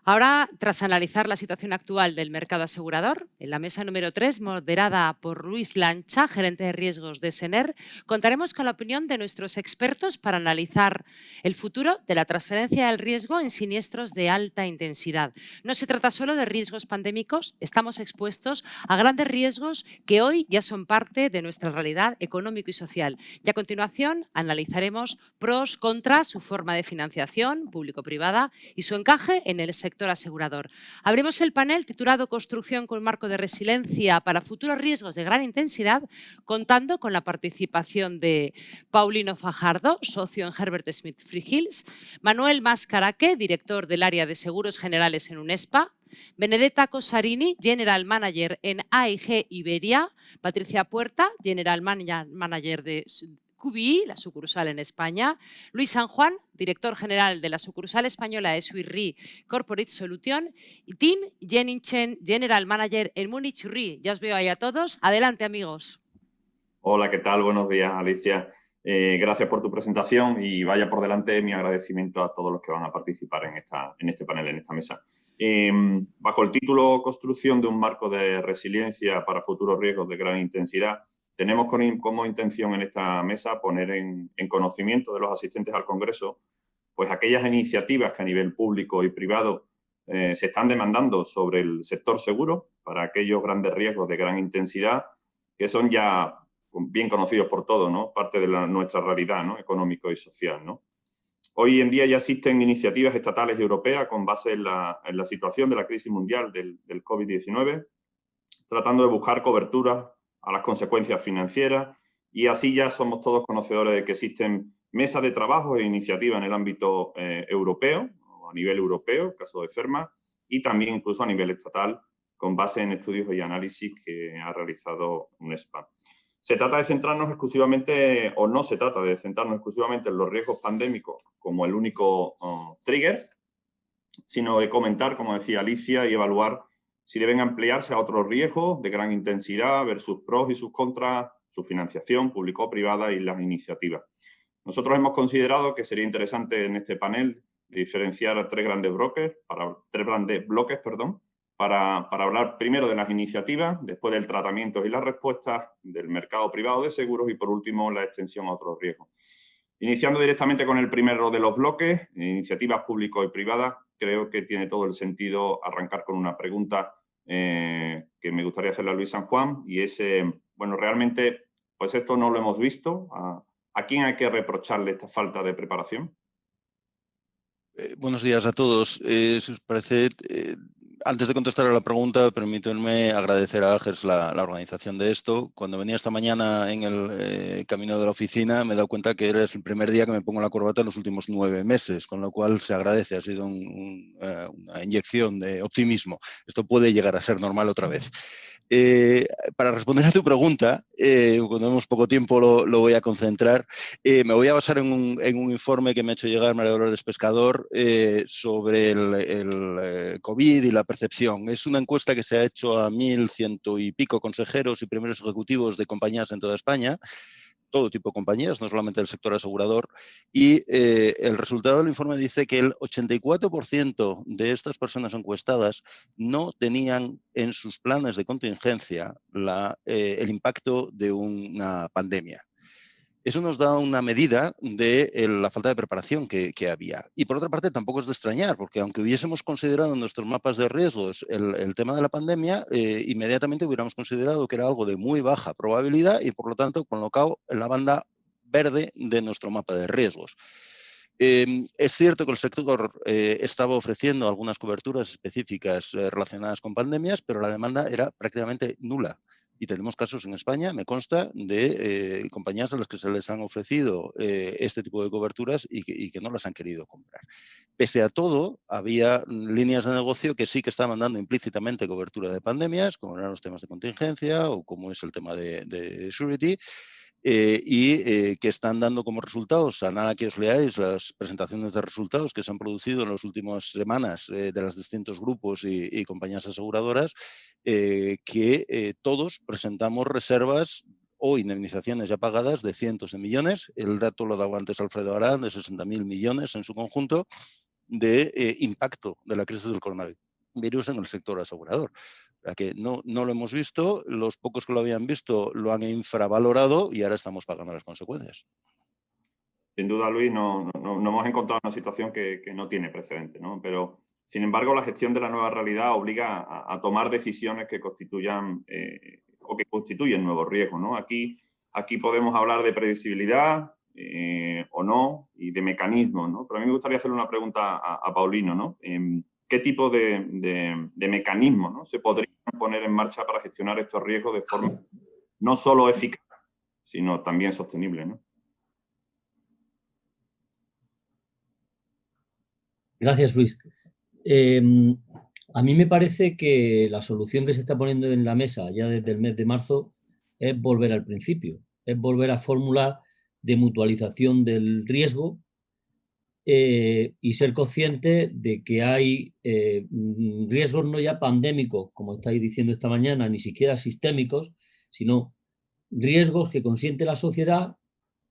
Ahora, tras analizar la situación actual del mercado asegurador, en la mesa número 3, moderada por Luis Lancha, gerente de riesgos de Sener, contaremos con la opinión de nuestros expertos para analizar el futuro de la transferencia del riesgo en siniestros de alta intensidad. No se trata solo de riesgos pandémicos, estamos expuestos a grandes riesgos que hoy ya son parte de nuestra realidad económico y social. Y a continuación analizaremos pros, contras, su forma de financiación público-privada y su encaje en el sector asegurador. Abrimos el panel titulado Construcción con marco de resiliencia para futuros riesgos de gran intensidad, contando con la participación de Paulino Fajardo, socio en Herbert Smith Freehills, Manuel Mascaraque, director del área de seguros generales en UNESPA, Benedetta Cosarini, General Manager en AIG Iberia, Patricia Puerta, General Manager de QBI, la sucursal en España, Luis San Juan, director general de la sucursal española de Swiss Re Corporate Solution, y Tim Jenningen, general manager en Munich Re. Ya os veo ahí a todos. Adelante, amigos. Hola, ¿qué tal? Buenos días, Alicia. Gracias por tu presentación y vaya por delante mi agradecimiento a todos los que van a participar en este panel, en esta mesa. Bajo el título Construcción de un marco de resiliencia para futuros riesgos de gran intensidad, tenemos como intención en esta mesa poner en conocimiento de los asistentes al Congreso pues aquellas iniciativas que a nivel público y privado se están demandando sobre el sector seguro para aquellos grandes riesgos de gran intensidad que son ya bien conocidos por todos, ¿no? Parte de nuestra realidad, ¿no? Económico y social, ¿no? Hoy en día ya existen iniciativas estatales y europeas con base en la situación de la crisis mundial del COVID-19, tratando de buscar coberturas a las consecuencias financieras, y así ya somos todos conocedores de que existen mesas de trabajo e iniciativas en el ámbito europeo, o a nivel europeo, caso de FERMA, y también incluso a nivel estatal, con base en estudios y análisis que ha realizado UNESPA. Se trata de centrarnos exclusivamente, o no se trata de centrarnos exclusivamente en los riesgos pandémicos como el único trigger, sino de comentar, como decía Alicia, y evaluar si deben ampliarse a otros riesgos de gran intensidad, ver sus pros y sus contras, su financiación público-privada y las iniciativas. Nosotros hemos considerado que sería interesante en este panel diferenciar a tres grandes bloques, para hablar primero de las iniciativas, después del tratamiento y las respuestas, del mercado privado de seguros y, por último, la extensión a otros riesgos. Iniciando directamente con el primero de los bloques, iniciativas público y privadas, creo que tiene todo el sentido arrancar con una pregunta que me gustaría hacerle a Luis San Juan, y es, bueno, realmente, pues esto no lo hemos visto. ¿A quién hay que reprocharle esta falta de preparación? Buenos días a todos. Si os parece, antes de contestar a la pregunta, permítanme agradecer a AGERS la organización de esto. Cuando venía esta mañana en el camino de la oficina, me he dado cuenta que era el primer día que me pongo la corbata en los últimos 9 meses, con lo cual se agradece, ha sido una inyección de optimismo. Esto puede llegar a ser normal otra vez. Para responder a tu pregunta, cuando tenemos poco tiempo lo voy a concentrar. Me voy a basar en un informe que me ha hecho llegar María Dolores Pescador sobre el COVID y la percepción. Es una encuesta que se ha hecho a 1.100 y pico consejeros y primeros ejecutivos de compañías en toda España, todo tipo de compañías, no solamente del sector asegurador, y el resultado del informe dice que el 84% de estas personas encuestadas no tenían en sus planes de contingencia el impacto de una pandemia. Eso nos da una medida de la falta de preparación que había. Y por otra parte, tampoco es de extrañar, porque aunque hubiésemos considerado en nuestros mapas de riesgos el tema de la pandemia, inmediatamente hubiéramos considerado que era algo de muy baja probabilidad y, por lo tanto, colocado en la banda verde de nuestro mapa de riesgos. Es cierto que el sector estaba ofreciendo algunas coberturas específicas relacionadas con pandemias, pero la demanda era prácticamente nula. Y tenemos casos en España, me consta, de compañías a las que se les han ofrecido este tipo de coberturas y que no las han querido comprar. Pese a todo, había líneas de negocio que sí que estaban dando implícitamente cobertura de pandemias, como eran los temas de contingencia o como es el tema de surety, que están dando como resultados, a nada que os leáis las presentaciones de resultados que se han producido en las últimas semanas de los distintos grupos y compañías aseguradoras, que todos presentamos reservas o indemnizaciones ya pagadas de cientos de millones. El dato lo daba antes Alfredo Arán, de 60.000 millones en su conjunto. de impacto de la crisis del coronavirus en el sector asegurador. O sea que no lo hemos visto, los pocos que lo habían visto lo han infravalorado y ahora estamos pagando las consecuencias. Sin duda, Luis, no hemos encontrado una situación que no tiene precedente, ¿no? Pero, sin embargo, la gestión de la nueva realidad obliga a tomar decisiones que constituyan o que constituyen nuevos riesgos, ¿no? Aquí podemos hablar de previsibilidad o no y de mecanismos, ¿no? Pero a mí me gustaría hacerle una pregunta a Paulino, ¿no? ¿Qué tipo de mecanismos, ¿no?, se podrían poner en marcha para gestionar estos riesgos de forma no solo eficaz, sino también sostenible, ¿no? Gracias, Luis. A mí me parece que la solución que se está poniendo en la mesa ya desde el mes de marzo es volver al principio, es volver a fórmulas de mutualización del riesgo y ser consciente de que hay riesgos no ya pandémicos, como estáis diciendo esta mañana, ni siquiera sistémicos, sino riesgos que consiente la sociedad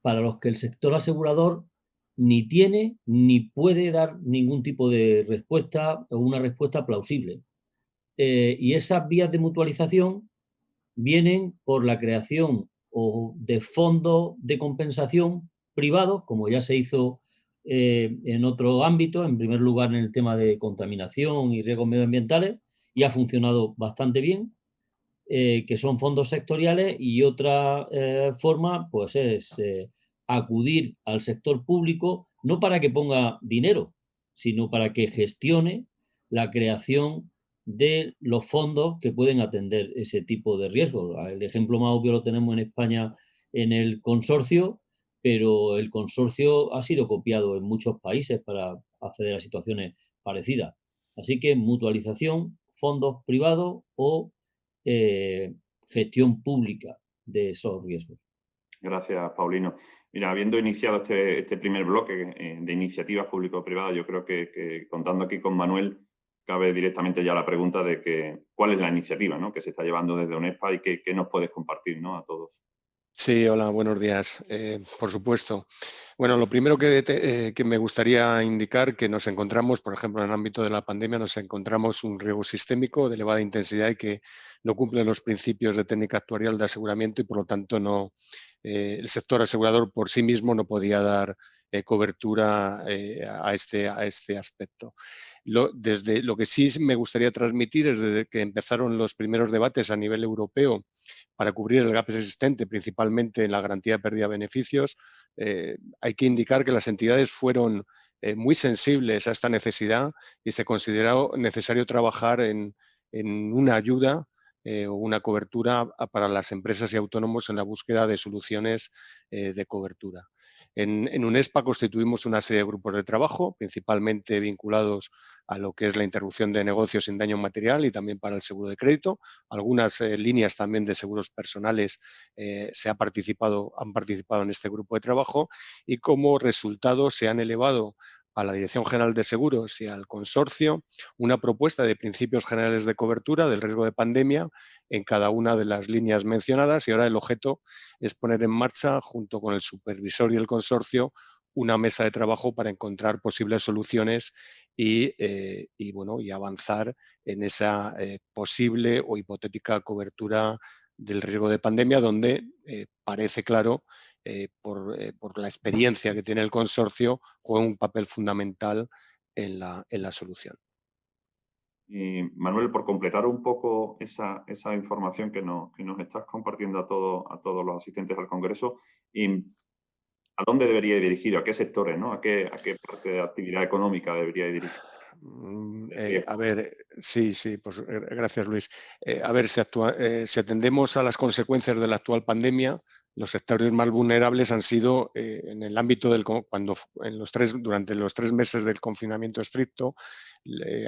para los que el sector asegurador ni tiene ni puede dar ningún tipo de respuesta o una respuesta plausible. Y esas vías de mutualización vienen por la creación o de fondos de compensación privados, como ya se hizo en otro ámbito, en primer lugar en el tema de contaminación y riesgos medioambientales, y ha funcionado bastante bien, que son fondos sectoriales, y otra forma pues es acudir al sector público, no para que ponga dinero, sino para que gestione la creación de los fondos que pueden atender ese tipo de riesgos. El ejemplo más obvio lo tenemos en España en el consorcio, pero el consorcio ha sido copiado en muchos países para acceder a situaciones parecidas. Así que mutualización, fondos privados o gestión pública de esos riesgos. Gracias, Paulino. Mira, habiendo iniciado este primer bloque de iniciativas público-privadas, yo creo que contando aquí con Manuel, cabe directamente ya la pregunta de cuál es la iniciativa, ¿no?, que se está llevando desde ONESPA y qué nos puedes compartir, ¿no?, a todos. Sí, hola, buenos días. Por supuesto. Bueno, lo primero que me gustaría indicar que nos encontramos, por ejemplo, en el ámbito de la pandemia, nos encontramos un riesgo sistémico de elevada intensidad y que no cumple los principios de técnica actuarial de aseguramiento y, por lo tanto, el sector asegurador por sí mismo no podía dar cobertura a este aspecto. Desde lo que sí me gustaría transmitir es desde que empezaron los primeros debates a nivel europeo para cubrir el gap existente, principalmente en la garantía de pérdida de beneficios, hay que indicar que las entidades fueron muy sensibles a esta necesidad y se consideró necesario trabajar en una ayuda o una cobertura para las empresas y autónomos en la búsqueda de soluciones de cobertura. En UNESPA constituimos una serie de grupos de trabajo, principalmente vinculados a lo que es la interrupción de negocios sin daño material y también para el seguro de crédito. Algunas líneas también de seguros personales han participado en este grupo de trabajo y como resultado se han elevado a la Dirección General de Seguros y al consorcio una propuesta de principios generales de cobertura del riesgo de pandemia en cada una de las líneas mencionadas, y ahora el objeto es poner en marcha, junto con el supervisor y el consorcio, una mesa de trabajo para encontrar posibles soluciones y avanzar en esa posible o hipotética cobertura del riesgo de pandemia, donde parece claro, por la experiencia que tiene el consorcio, juega un papel fundamental en la solución. Manuel, por completar un poco esa información que nos estás compartiendo a todos los asistentes al Congreso, ¿a dónde debería ir dirigido? ¿A qué sectores, ¿no? ¿A qué parte de actividad económica debería ir dirigido? A ver, sí, pues gracias, Luis. A ver, si atendemos a las consecuencias de la actual pandemia, los sectores más vulnerables han sido en el ámbito durante los 3 meses del confinamiento estricto,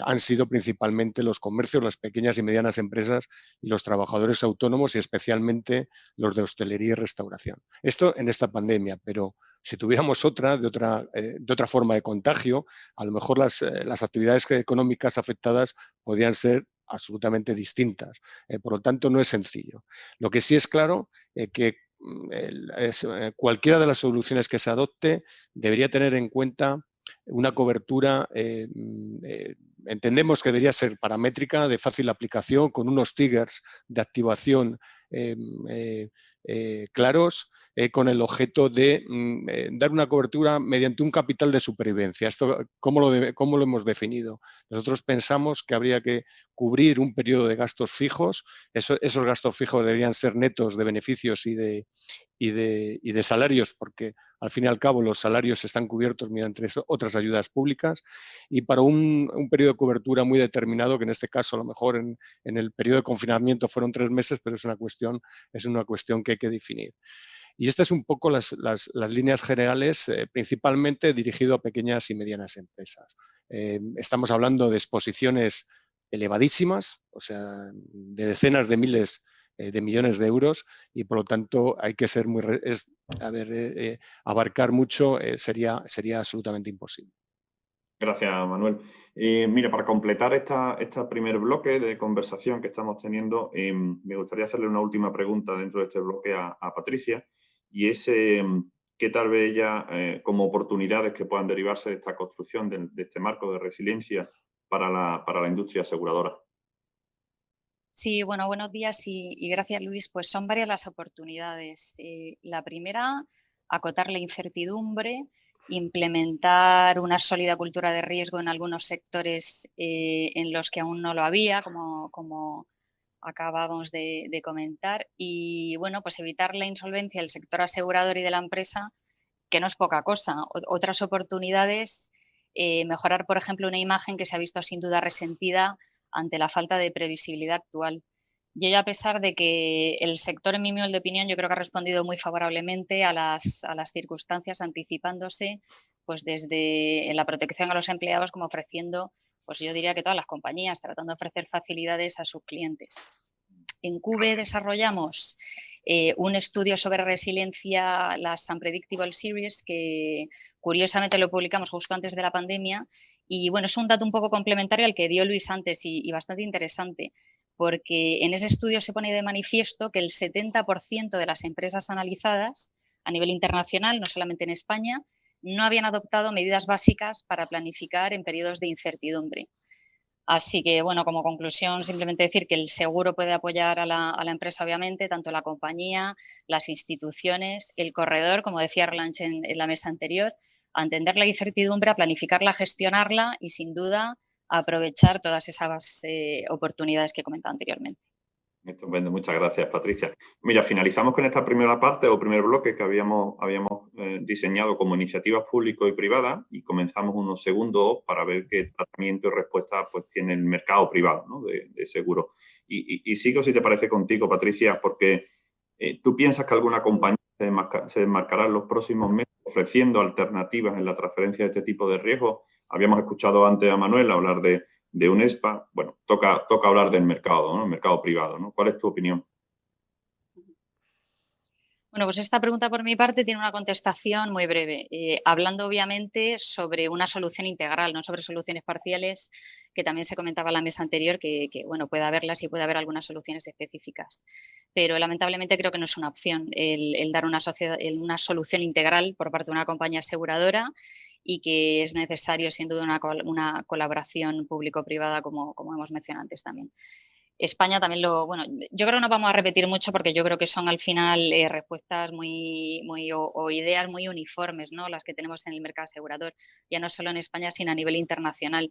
han sido principalmente los comercios, las pequeñas y medianas empresas y los trabajadores autónomos, y especialmente los de hostelería y restauración. Esto en esta pandemia, pero si tuviéramos de otra forma de contagio, a lo mejor las actividades económicas afectadas podrían ser absolutamente distintas. Por lo tanto, no es sencillo. Lo que sí es claro es que cualquiera de las soluciones que se adopte debería tener en cuenta una cobertura, entendemos que debería ser paramétrica, de fácil aplicación, con unos triggers de activación claros, con el objeto de dar una cobertura mediante un capital de supervivencia. ¿Esto cómo lo hemos definido? Nosotros pensamos que habría que cubrir un periodo de gastos fijos. Esos gastos fijos deberían ser netos de beneficios y de salarios, porque al fin y al cabo los salarios están cubiertos mediante otras ayudas públicas, y para un periodo de cobertura muy determinado, que en este caso a lo mejor en el periodo de confinamiento fueron 3 meses, pero es una cuestión que hay que definir. Y estas son un poco las líneas generales, principalmente dirigido a pequeñas y medianas empresas. Estamos hablando de exposiciones elevadísimas, o sea, de decenas de miles de millones de euros, y por lo tanto hay que ser abarcar mucho sería absolutamente imposible. Gracias, Manuel. Mira, para completar este primer bloque de conversación que estamos teniendo, me gustaría hacerle una última pregunta dentro de este bloque a Patricia, y es qué tal ve ella como oportunidades que puedan derivarse de esta construcción, de este marco de resiliencia para la industria aseguradora. Sí, bueno, buenos días y gracias, Luis. Pues son varias las oportunidades. La primera, acotar la incertidumbre, implementar una sólida cultura de riesgo en algunos sectores en los que aún no lo había, como acabamos de comentar, y bueno, pues evitar la insolvencia del sector asegurador y de la empresa, que no es poca cosa. Otras oportunidades, mejorar, por ejemplo, una imagen que se ha visto sin duda resentida ante la falta de previsibilidad actual. Y ello a pesar de que el sector, en mi humilde opinión, yo creo que ha respondido muy favorablemente a las circunstancias, anticipándose pues desde la protección a los empleados como ofreciendo, pues yo diría que todas las compañías, tratando de ofrecer facilidades a sus clientes. En CUBE desarrollamos un estudio sobre resiliencia, las Unpredictable Series, que curiosamente lo publicamos justo antes de la pandemia. Y bueno, es un dato un poco complementario al que dio Luis antes y bastante interesante, porque en ese estudio se pone de manifiesto que el 70% de las empresas analizadas a nivel internacional, no solamente en España, no habían adoptado medidas básicas para planificar en periodos de incertidumbre. Así que, bueno, como conclusión, simplemente decir que el seguro puede apoyar a la empresa, obviamente, tanto la compañía, las instituciones, el corredor, como decía Erlange en la mesa anterior, a entender la incertidumbre, a planificarla, a gestionarla y, sin duda, a aprovechar todas esas oportunidades que comentaba anteriormente. Estupendo, muchas gracias, Patricia. Mira, finalizamos con esta primera parte o primer bloque que habíamos diseñado como iniciativas públicas y privadas, y comenzamos unos segundos para ver qué tratamiento y respuesta pues tiene el mercado privado, ¿no? de seguro. Y sigo, si te parece, contigo, Patricia, porque tú piensas que alguna compañía se desmarcará en los próximos meses ofreciendo alternativas en la transferencia de este tipo de riesgos. Habíamos escuchado antes a Manuel hablar de UNESPA. Bueno, toca hablar del mercado, ¿no? El mercado privado, ¿no? ¿Cuál es tu opinión? Bueno, pues esta pregunta por mi parte tiene una contestación muy breve, hablando obviamente sobre una solución integral, no sobre soluciones parciales, que también se comentaba en la mesa anterior, que bueno, puede haberlas y puede haber algunas soluciones específicas. Pero lamentablemente creo que no es una opción el dar una solución integral por parte de una compañía aseguradora, y que es necesario sin duda una colaboración público-privada, como hemos mencionado antes también. España también yo creo que no vamos a repetir mucho, porque yo creo que son al final respuestas o ideas muy uniformes, ¿no? Las que tenemos en el mercado asegurador, ya no solo en España, sino a nivel internacional.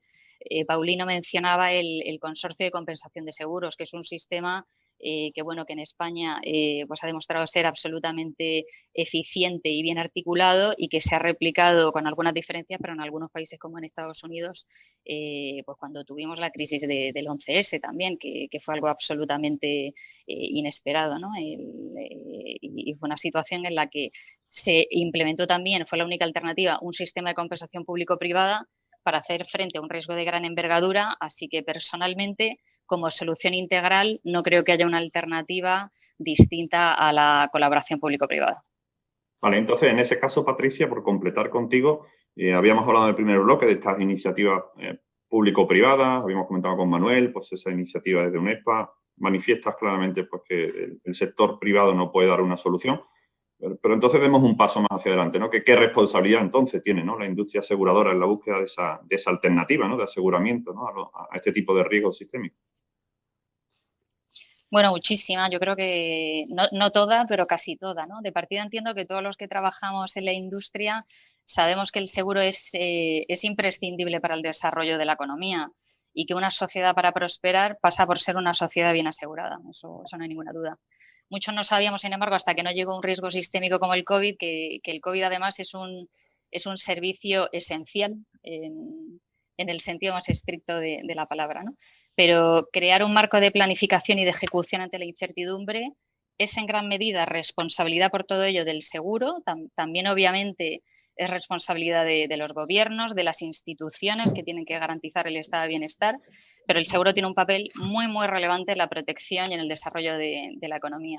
Paulino mencionaba el Consorcio de Compensación de Seguros, que es un sistema que en España pues ha demostrado ser absolutamente eficiente y bien articulado, y que se ha replicado con algunas diferencias, pero en algunos países como en Estados Unidos, pues cuando tuvimos la crisis del 11S también, que fue algo absolutamente inesperado, ¿no? Y fue una situación en la que se implementó también, fue la única alternativa, un sistema de compensación público-privada para hacer frente a un riesgo de gran envergadura. Así que personalmente, como solución integral, no creo que haya una alternativa distinta a la colaboración público-privada. Vale, entonces en ese caso, Patricia, por completar contigo, habíamos hablado en el primer bloque de estas iniciativas público-privadas, habíamos comentado con Manuel, pues esa iniciativa desde UNESPA, manifiestas claramente pues, que el sector privado no puede dar una solución. Pero entonces demos un paso más hacia adelante, ¿no? ¿Qué responsabilidad entonces tiene, ¿no?, la industria aseguradora en la búsqueda de esa alternativa, ¿no?, de aseguramiento, ¿no?, a este tipo de riesgos sistémicos? Bueno, muchísima. Yo creo que no toda, pero casi toda, ¿no? De partida entiendo que todos los que trabajamos en la industria sabemos que el seguro es imprescindible para el desarrollo de la economía y que una sociedad para prosperar pasa por ser una sociedad bien asegurada. Eso no hay ninguna duda. Muchos no sabíamos, sin embargo, hasta que no llegó un riesgo sistémico como el COVID, que el COVID además es un servicio esencial en el sentido más estricto de la palabra, ¿no? Pero crear un marco de planificación y de ejecución ante la incertidumbre es en gran medida responsabilidad por todo ello del seguro, también obviamente es responsabilidad de los gobiernos, de las instituciones que tienen que garantizar el estado de bienestar, pero el seguro tiene un papel muy, muy relevante en la protección y en el desarrollo de la economía.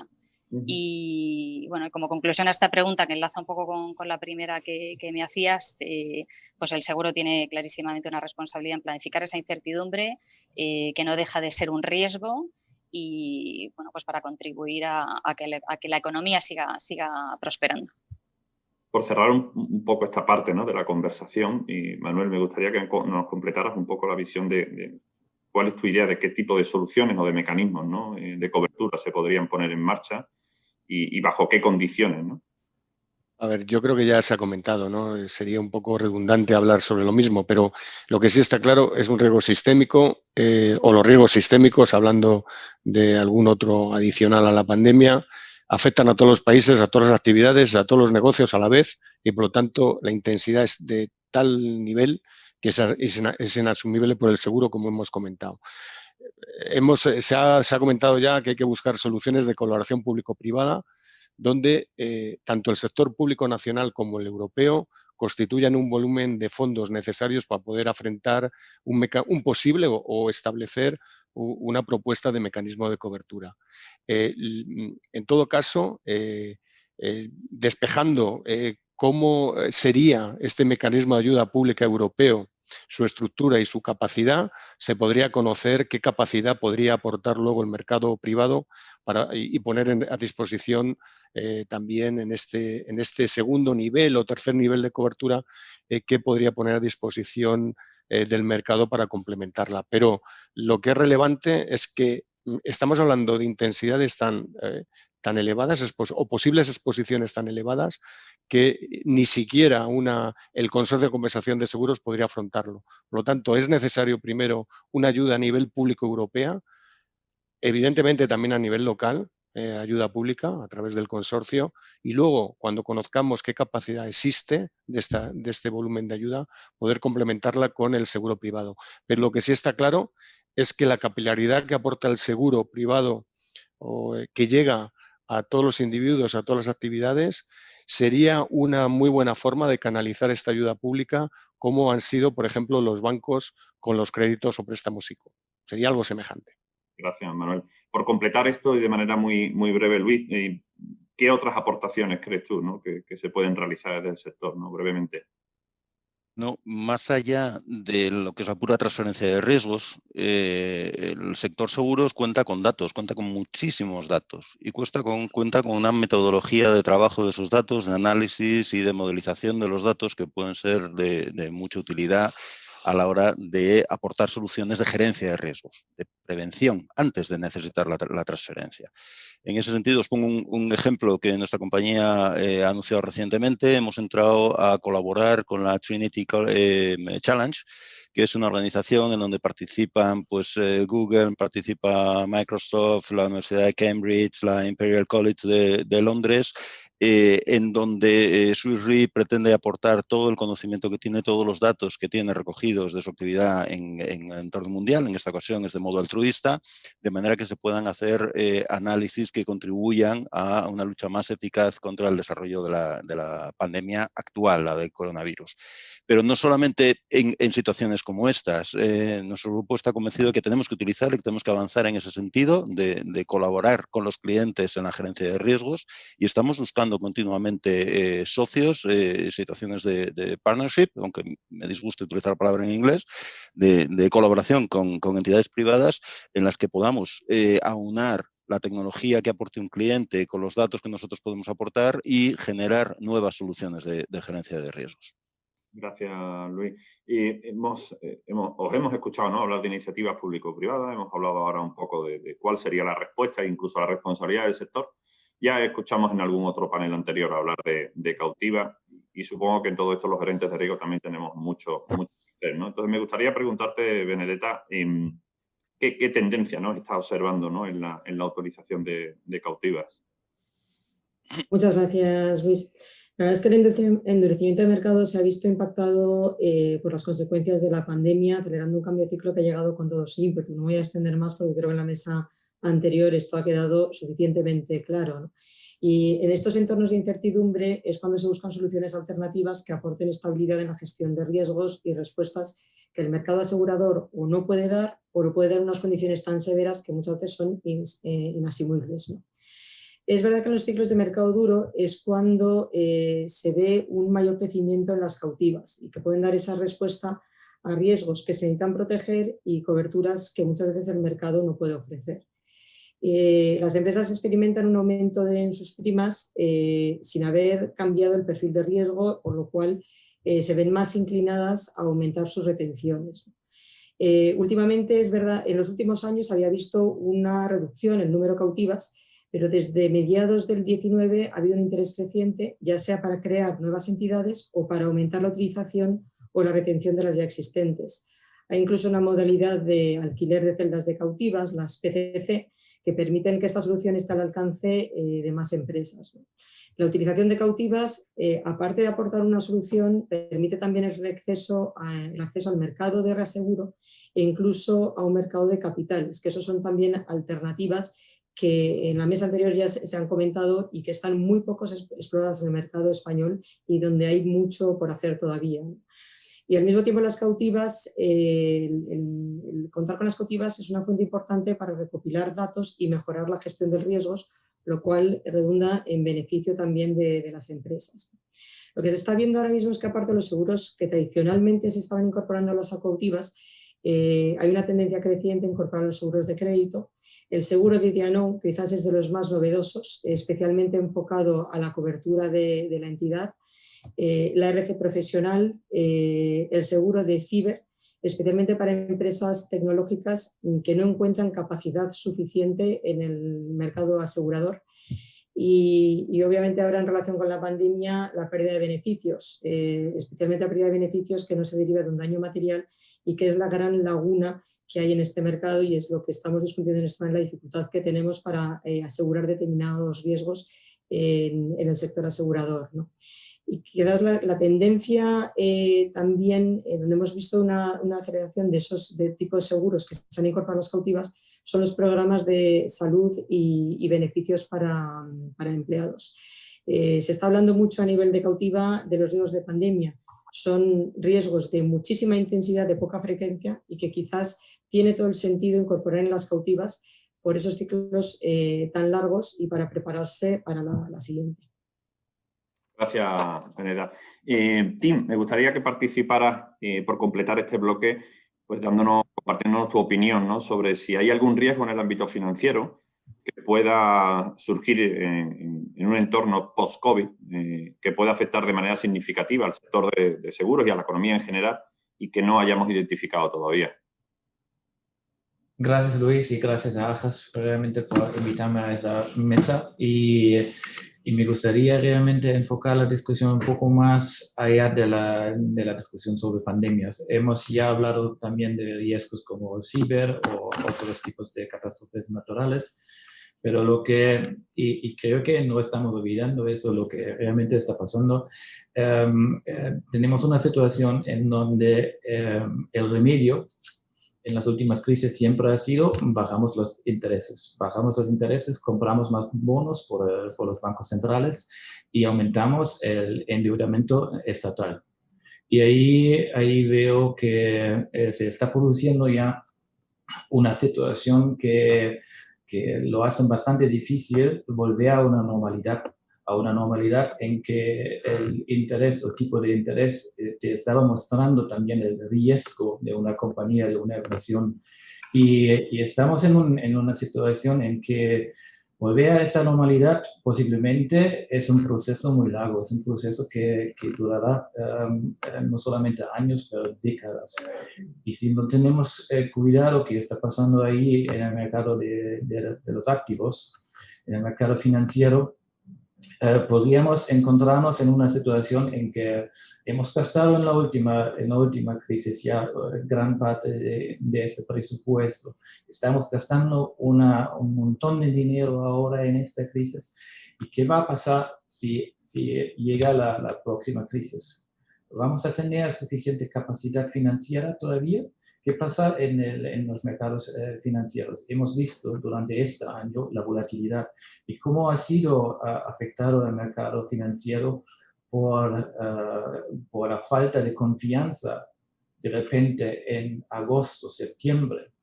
Y bueno, como conclusión a esta pregunta, que enlaza un poco con la primera que me hacías, pues el seguro tiene clarísimamente una responsabilidad en planificar esa incertidumbre, que no deja de ser un riesgo y bueno, pues para contribuir a que la economía siga prosperando. Por cerrar un poco esta parte, ¿no?, de la conversación, y Manuel, me gustaría que nos completaras un poco la visión de cuál es tu idea de qué tipo de soluciones o de mecanismos, ¿no?, de cobertura se podrían poner en marcha y bajo qué condiciones, ¿no? A ver, yo creo que ya se ha comentado, ¿no? Sería un poco redundante hablar sobre lo mismo, pero lo que sí está claro es un riesgo sistémico o los riesgos sistémicos, hablando de algún otro adicional a la pandemia, afectan a todos los países, a todas las actividades, a todos los negocios a la vez y, por lo tanto, la intensidad es de tal nivel que es inasumible por el seguro, como hemos comentado. Se ha comentado ya que hay que buscar soluciones de colaboración público-privada, donde tanto el sector público nacional como el europeo constituyan un volumen de fondos necesarios para poder afrontar un posible o establecer una propuesta de mecanismo de cobertura. En todo caso, despejando cómo sería este mecanismo de ayuda pública europeo, su estructura y su capacidad, se podría conocer qué capacidad podría aportar luego el mercado privado y poner a disposición también en este segundo nivel o tercer nivel de cobertura qué podría poner a disposición del mercado para complementarla. Pero lo que es relevante es que estamos hablando de intensidades tan elevadas o posibles exposiciones tan elevadas que ni siquiera el Consorcio de Compensación de Seguros podría afrontarlo. Por lo tanto, es necesario primero una ayuda a nivel público europea, evidentemente también a nivel local, ayuda pública a través del consorcio, y luego, cuando conozcamos qué capacidad existe de este volumen de ayuda, poder complementarla con el seguro privado. Pero lo que sí está claro es que la capilaridad que aporta el seguro privado que llega a todos los individuos, a todas las actividades, sería una muy buena forma de canalizar esta ayuda pública, como han sido, por ejemplo, los bancos con los créditos o préstamos ICO. Sería algo semejante. Gracias, Manuel. Por completar esto y de manera muy, muy breve, Luis, ¿qué otras aportaciones crees tú, ¿no?, que se pueden realizar desde el sector, ¿no?, brevemente? No, más allá de lo que es la pura transferencia de riesgos, el sector seguros cuenta con datos, cuenta con muchísimos datos y cuenta con una metodología de trabajo de esos datos, de análisis y de modelización de los datos que pueden ser de mucha utilidad a la hora de aportar soluciones de gerencia de riesgos, de prevención, antes de necesitar la transferencia. En ese sentido, os pongo un ejemplo que nuestra compañía ha anunciado recientemente. Hemos entrado a colaborar con la Trinity Challenge, que es una organización en donde participan pues, Google, participa Microsoft, la Universidad de Cambridge, la Imperial College de Londres, en donde Swiss Re pretende aportar todo el conocimiento que tiene, todos los datos que tiene recogidos de su actividad en el entorno mundial, en esta ocasión es de modo altruista, de manera que se puedan hacer análisis que contribuyan a una lucha más eficaz contra el desarrollo de la pandemia actual, la del coronavirus. Pero no solamente en situaciones como estas. Nuestro grupo está convencido de que tenemos que utilizar y que tenemos que avanzar en ese sentido, de colaborar con los clientes en la gerencia de riesgos, y estamos buscando continuamente socios, situaciones de partnership, aunque me disgusta utilizar la palabra en inglés, de colaboración con entidades privadas en las que podamos aunar la tecnología que aporte un cliente con los datos que nosotros podemos aportar y generar nuevas soluciones de gerencia de riesgos. Gracias, Luis. Y os hemos escuchado, ¿no?, hablar de iniciativas público-privadas, hemos hablado ahora un poco de cuál sería la respuesta e incluso la responsabilidad del sector. Ya escuchamos en algún otro panel anterior hablar de cautiva y supongo que en todo esto los gerentes de riesgo también tenemos mucho que hacer, ¿no? Entonces, me gustaría preguntarte, Benedetta, ¿qué tendencia, ¿no?, estás observando, ¿no?, en la autorización de cautivas? Muchas gracias, Luis. La verdad es que el endurecimiento de mercado se ha visto impactado por las consecuencias de la pandemia, acelerando un cambio de ciclo que ha llegado con todo su ímpetu. No voy a extender más porque creo que en la mesa anterior esto ha quedado suficientemente claro, ¿no? Y en estos entornos de incertidumbre es cuando se buscan soluciones alternativas que aporten estabilidad en la gestión de riesgos y respuestas que el mercado asegurador o no puede dar o lo puede dar en unas condiciones tan severas que muchas veces son inasumibles, ¿no? Es verdad que en los ciclos de mercado duro es cuando se ve un mayor crecimiento en las cautivas y que pueden dar esa respuesta a riesgos que se necesitan proteger y coberturas que muchas veces el mercado no puede ofrecer. Las empresas experimentan un aumento en sus primas sin haber cambiado el perfil de riesgo, por lo cual se ven más inclinadas a aumentar sus retenciones. Últimamente, es verdad, en los últimos años había visto una reducción en el número de cautivas, pero desde mediados del 19 ha habido un interés creciente, ya sea para crear nuevas entidades o para aumentar la utilización o la retención de las ya existentes. Hay incluso una modalidad de alquiler de celdas de cautivas, las PCC, que permiten que esta solución esté al alcance de más empresas. La utilización de cautivas, aparte de aportar una solución, permite también el acceso al mercado de reaseguro e incluso a un mercado de capitales, que esos son también alternativas que en la mesa anterior ya se han comentado y que están muy pocos exploradas en el mercado español y donde hay mucho por hacer todavía. Y al mismo tiempo las cautivas, el contar con las cautivas es una fuente importante para recopilar datos y mejorar la gestión de riesgos, lo cual redunda en beneficio también de las empresas. Lo que se está viendo ahora mismo es que aparte de los seguros que tradicionalmente se estaban incorporando a las cautivas, hay una tendencia creciente a incorporar los seguros de crédito. El seguro de D&O quizás es de los más novedosos, especialmente enfocado a la cobertura de la entidad. La RC profesional, el seguro de ciber, especialmente para empresas tecnológicas que no encuentran capacidad suficiente en el mercado asegurador. Y obviamente ahora en relación con la pandemia, la pérdida de beneficios, especialmente la pérdida de beneficios que no se deriva de un daño material y que es la gran laguna que hay en este mercado y es lo que estamos discutiendo en esta, la dificultad que tenemos para asegurar determinados riesgos en el sector asegurador, ¿no? Y quizás la tendencia también, donde hemos visto una aceleración de esos tipos de seguros que se han incorporado a las cautivas, son los programas de salud y beneficios para empleados. Se está hablando mucho a nivel de cautiva de los riesgos de pandemia. Son riesgos de muchísima intensidad, de poca frecuencia y que quizás tiene todo el sentido incorporar en las cautivas por esos ciclos tan largos y para prepararse para la siguiente. Gracias, Benedetta. Tim, me gustaría que participaras por completar este bloque, pues compartiéndonos tu opinión, ¿no?, sobre si hay algún riesgo en el ámbito financiero que pueda surgir en un entorno post-COVID, que pueda afectar de manera significativa al sector de seguros y a la economía en general y que no hayamos identificado todavía. Gracias, Luis, y gracias a Ajas realmente por invitarme a esa mesa. Y me gustaría realmente enfocar la discusión un poco más allá de la discusión sobre pandemias. Hemos ya hablado también de riesgos como ciber o otros tipos de catástrofes naturales, pero y creo que no estamos olvidando eso, lo que realmente está pasando. Tenemos una situación en donde el remedio en las últimas crisis siempre ha sido bajamos los intereses, compramos más bonos por los bancos centrales y aumentamos el endeudamiento estatal. Y ahí veo que se está produciendo ya una situación que lo hace bastante difícil volver a una normalidad en que el interés o tipo de interés te estaba mostrando también el riesgo de una compañía, de una inversión Y estamos en una situación en que volver a esa normalidad posiblemente es un proceso muy largo, es un proceso que durará no solamente años, pero décadas. Y si no tenemos cuidado que está pasando ahí en el mercado de los activos, en el mercado financiero, podríamos encontrarnos en una situación en que hemos gastado en la última crisis ya gran parte de este presupuesto. Estamos gastando un montón de dinero ahora en esta crisis. ¿Y qué va a pasar si llega la próxima crisis? ¿Vamos a tener suficiente capacidad financiera todavía? ¿Qué pasa en los mercados financieros? Hemos visto durante este año la volatilidad y cómo ha sido afectado el mercado financiero por la falta de confianza de repente en agosto, septiembre.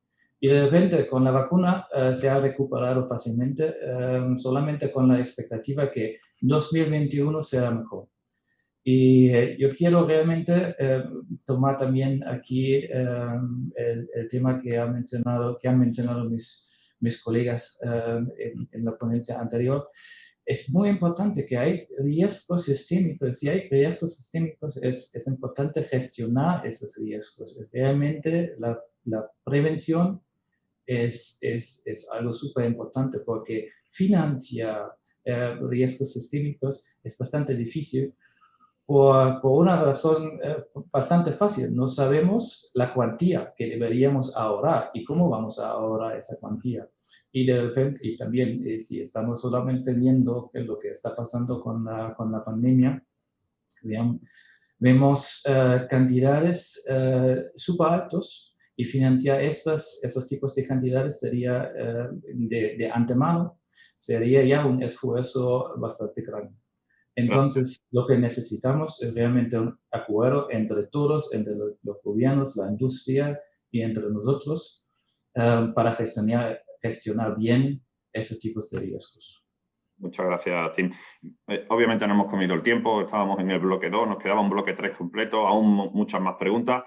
Y de repente con la vacuna se ha recuperado fácilmente, solamente con la expectativa que 2021 será mejor. Y yo quiero realmente tomar también aquí el tema que han mencionado mis colegas en la ponencia anterior. Es muy importante que hay riesgos sistémicos. Si hay riesgos sistémicos, es importante gestionar esos riesgos. Realmente la prevención es algo súper importante porque financiar riesgos sistémicos es bastante difícil. Por una razón bastante fácil, no sabemos la cuantía que deberíamos ahorrar y cómo vamos a ahorrar esa cuantía. Y de repente, y también si estamos solamente viendo lo que está pasando con la pandemia, vemos cantidades súper altos y financiar esos tipos de cantidades sería de antemano, sería ya un esfuerzo bastante grande. Entonces, lo que necesitamos es realmente un acuerdo entre todos, entre los gobiernos, la industria y entre nosotros para gestionar bien esos tipos de riesgos. Muchas gracias, Tim. Obviamente no hemos comido el tiempo, estábamos en el bloque 2, nos quedaba un bloque 3 completo, aún muchas más preguntas,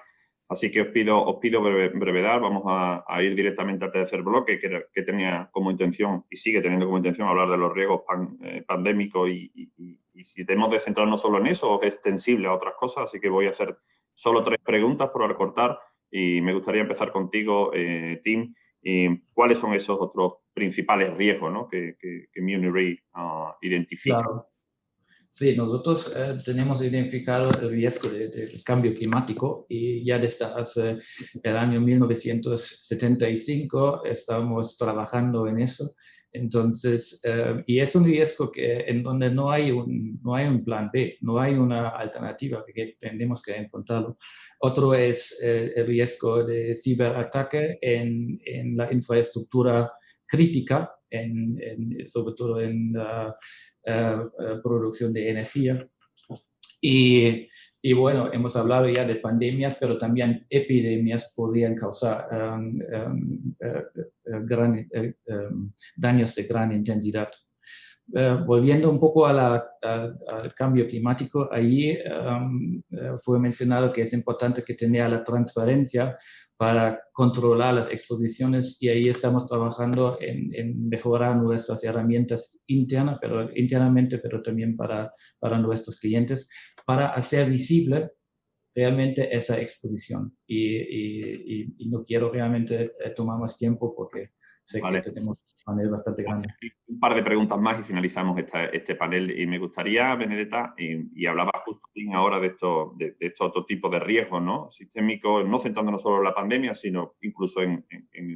así que os pido brevedad, vamos a ir directamente al tercer bloque que tenía como intención y sigue teniendo como intención hablar de los riesgos pandémicos y si tenemos de centrarnos solo en eso o es extensible a otras cosas, así que voy a hacer solo 3 preguntas por recortar y me gustaría empezar contigo, Tim. ¿Cuáles son esos otros principales riesgos, ¿no? que Munich identifica? Claro. Sí, nosotros tenemos identificado el riesgo del cambio climático y ya desde hace el año 1975 estamos trabajando en eso. Entonces, y es un riesgo en donde no hay un plan B, no hay una alternativa que tenemos que enfrentarlo. Otro es el riesgo de ciberataque en la infraestructura crítica, sobre todo en la producción de energía. Y bueno, hemos hablado ya de pandemias, pero también epidemias podrían causar daños de gran intensidad. Volviendo un poco al cambio climático, ahí fue mencionado que es importante que tenga la transparencia para controlar las exposiciones y ahí estamos trabajando en mejorar nuestras herramientas internamente, pero también para nuestros clientes, para hacer visible realmente esa exposición. Y no quiero realmente tomar más tiempo porque sé que tenemos un panel bastante grande. Un par de preguntas más y finalizamos este panel. Y me gustaría, Benedetta, y hablaba justo ahora de estos otro tipo de riesgos, ¿no? Sistémicos, no centrándonos solo en la pandemia, sino incluso en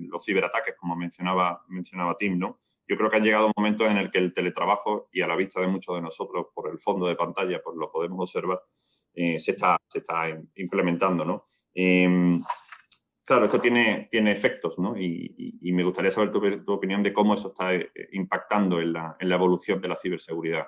los ciberataques, como mencionaba Tim, ¿no? Yo creo que han llegado momentos en el que el teletrabajo, y a la vista de muchos de nosotros por el fondo de pantalla, pues lo podemos observar, se está implementando, ¿no? Claro, esto tiene efectos, ¿no? Y me gustaría saber tu opinión de cómo eso está impactando en la evolución de la ciberseguridad.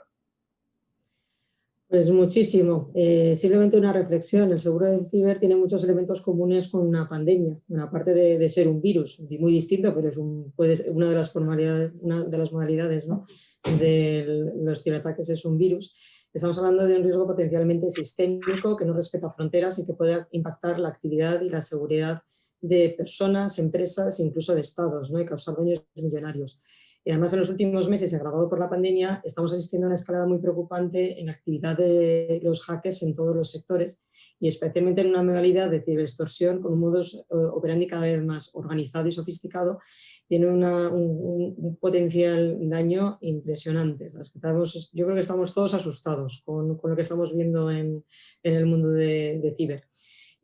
Pues muchísimo. Simplemente una reflexión. El seguro de ciber tiene muchos elementos comunes con una pandemia. Una parte de ser un virus, muy distinto, pero puede ser una de las modalidades, ¿no? de los ciberataques es un virus. Estamos hablando de un riesgo potencialmente sistémico que no respeta fronteras y que puede impactar la actividad y la seguridad de personas, empresas e incluso de estados, ¿no? Y causar daños millonarios. Y además, en los últimos meses, agravado por la pandemia, estamos asistiendo a una escalada muy preocupante en la actividad de los hackers en todos los sectores y especialmente en una modalidad de ciberextorsión con un modus operandi cada vez más organizado y sofisticado. Tiene un potencial daño impresionante. Yo creo que estamos todos asustados con lo que estamos viendo en el mundo de ciber.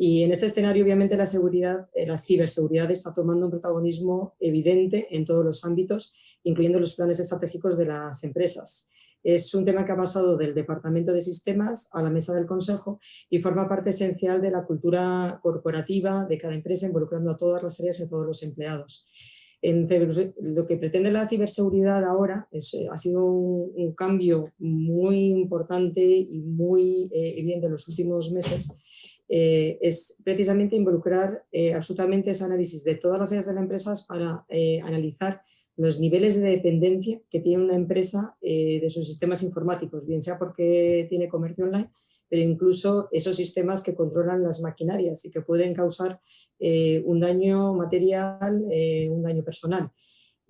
Y en este escenario, obviamente, la ciberseguridad está tomando un protagonismo evidente en todos los ámbitos, incluyendo los planes estratégicos de las empresas. Es un tema que ha pasado del Departamento de Sistemas a la mesa del Consejo y forma parte esencial de la cultura corporativa de cada empresa, involucrando a todas las áreas y a todos los empleados. Lo que pretende la ciberseguridad ahora ha sido un cambio muy importante y muy evidente en los últimos meses. Es precisamente involucrar absolutamente ese análisis de todas las áreas de la empresa para analizar los niveles de dependencia que tiene una empresa de sus sistemas informáticos, bien sea porque tiene comercio online, pero incluso esos sistemas que controlan las maquinarias y que pueden causar un daño material, un daño personal.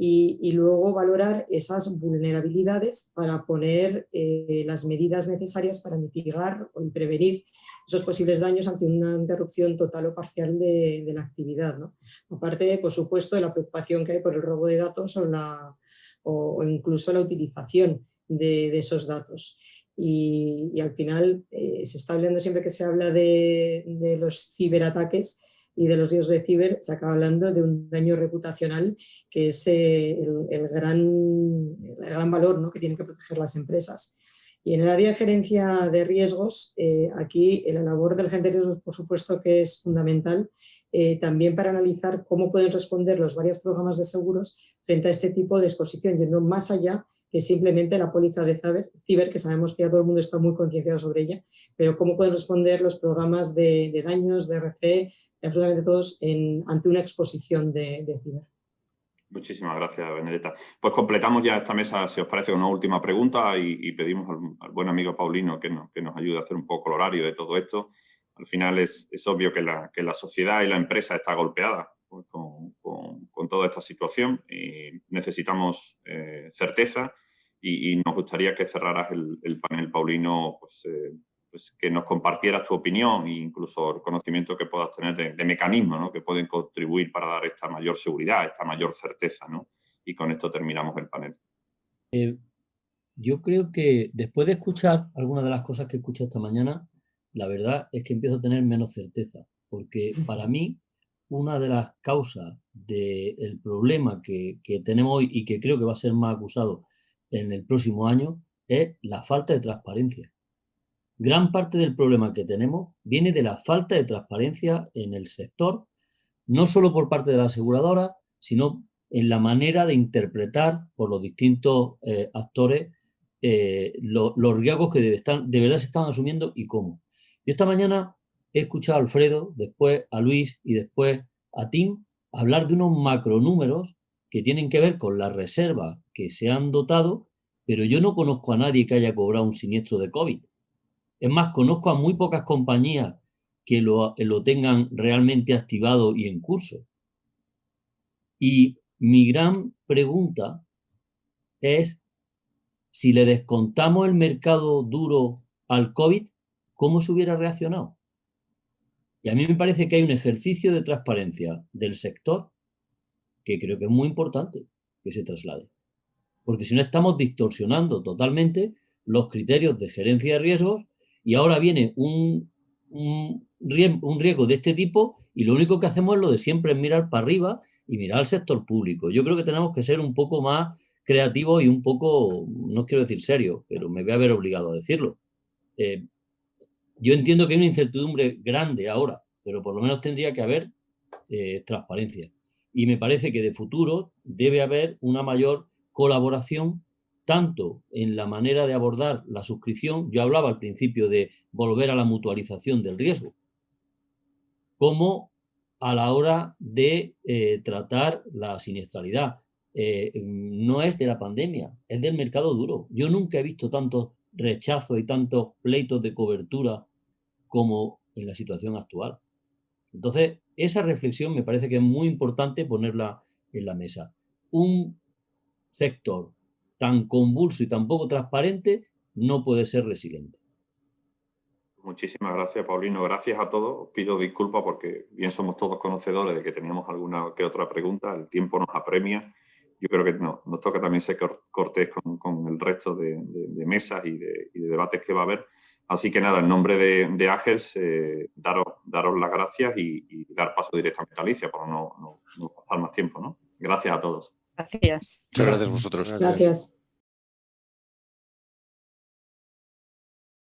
Y luego valorar esas vulnerabilidades para poner las medidas necesarias para mitigar o prevenir esos posibles daños ante una interrupción total o parcial de la actividad, ¿no? Aparte, por supuesto, de la preocupación que hay por el robo de datos o incluso la utilización de esos datos. Y al final se está hablando, siempre que se habla de los ciberataques y de los riesgos de ciber, se acaba hablando de un daño reputacional que es el gran valor, ¿no?, que tienen que proteger las empresas. Y en el área de gerencia de riesgos, aquí la labor del gerente de riesgos, por supuesto, que es fundamental, también para analizar cómo pueden responder los varios programas de seguros frente a este tipo de exposición, yendo más allá que simplemente la póliza de ciber, que sabemos que ya todo el mundo está muy concienciado sobre ella, pero cómo pueden responder los programas de daños, de RC, absolutamente todos ante una exposición de ciber. Muchísimas gracias, Benedetta. Pues completamos ya esta mesa, si os parece, una última pregunta y pedimos al buen amigo Paulino que nos ayude a hacer un poco el horario de todo esto. Al final es obvio que la sociedad y la empresa está golpeada con toda esta situación y necesitamos certeza y nos gustaría que cerraras el panel, Paulino, pues que nos compartieras tu opinión e incluso el conocimiento que puedas tener de mecanismos, ¿no?, que pueden contribuir para dar esta mayor seguridad, esta mayor certeza, ¿no? Y con esto terminamos el panel. Yo creo que después de escuchar algunas de las cosas que he escuchado esta mañana, la verdad es que empiezo a tener menos certeza, porque para mí una de las causas del problema que tenemos hoy y que creo que va a ser más acusado en el próximo año es la falta de transparencia. Gran parte del problema que tenemos viene de la falta de transparencia en el sector, no solo por parte de la aseguradora, sino en la manera de interpretar por los distintos actores los riesgos que de verdad se están asumiendo y cómo. Yo esta mañana he escuchado a Alfredo, después a Luis y después a Tim hablar de unos macronúmeros que tienen que ver con las reservas que se han dotado, pero yo no conozco a nadie que haya cobrado un siniestro de COVID. Es más, conozco a muy pocas compañías que lo tengan realmente activado y en curso. Y mi gran pregunta es, si le descontamos el mercado duro al COVID, ¿cómo se hubiera reaccionado? Y a mí me parece que hay un ejercicio de transparencia del sector que creo que es muy importante que se traslade. Porque si no, estamos distorsionando totalmente los criterios de gerencia de riesgos y ahora viene un riesgo de este tipo y lo único que hacemos es lo de siempre, es mirar para arriba y mirar al sector público. Yo creo que tenemos que ser un poco más creativos y un poco, no quiero decir serio, pero me voy a ver obligado a decirlo. Yo entiendo que hay una incertidumbre grande ahora, pero por lo menos tendría que haber transparencia. Y me parece que de futuro debe haber una mayor colaboración tanto en la manera de abordar la suscripción, yo hablaba al principio de volver a la mutualización del riesgo, como a la hora de tratar la siniestralidad. No es de la pandemia, es del mercado duro. Yo nunca he visto tantos rechazos y tantos pleitos de cobertura como en la situación actual. Entonces, esa reflexión me parece que es muy importante ponerla en la mesa. Un sector tan convulso y tan poco transparente no puede ser resiliente. Muchísimas gracias, Paulino. Gracias a todos. Pido disculpas porque bien somos todos conocedores de que teníamos alguna que otra pregunta. El tiempo nos apremia. Yo creo que nos toca también ser cortés con el resto de mesas y de debates que va a haber. Así que nada, en nombre de AGERS, daros las gracias y dar paso directamente a Alicia para no pasar más tiempo, ¿no? Gracias a todos. Gracias. Muchas gracias a vosotros. Gracias.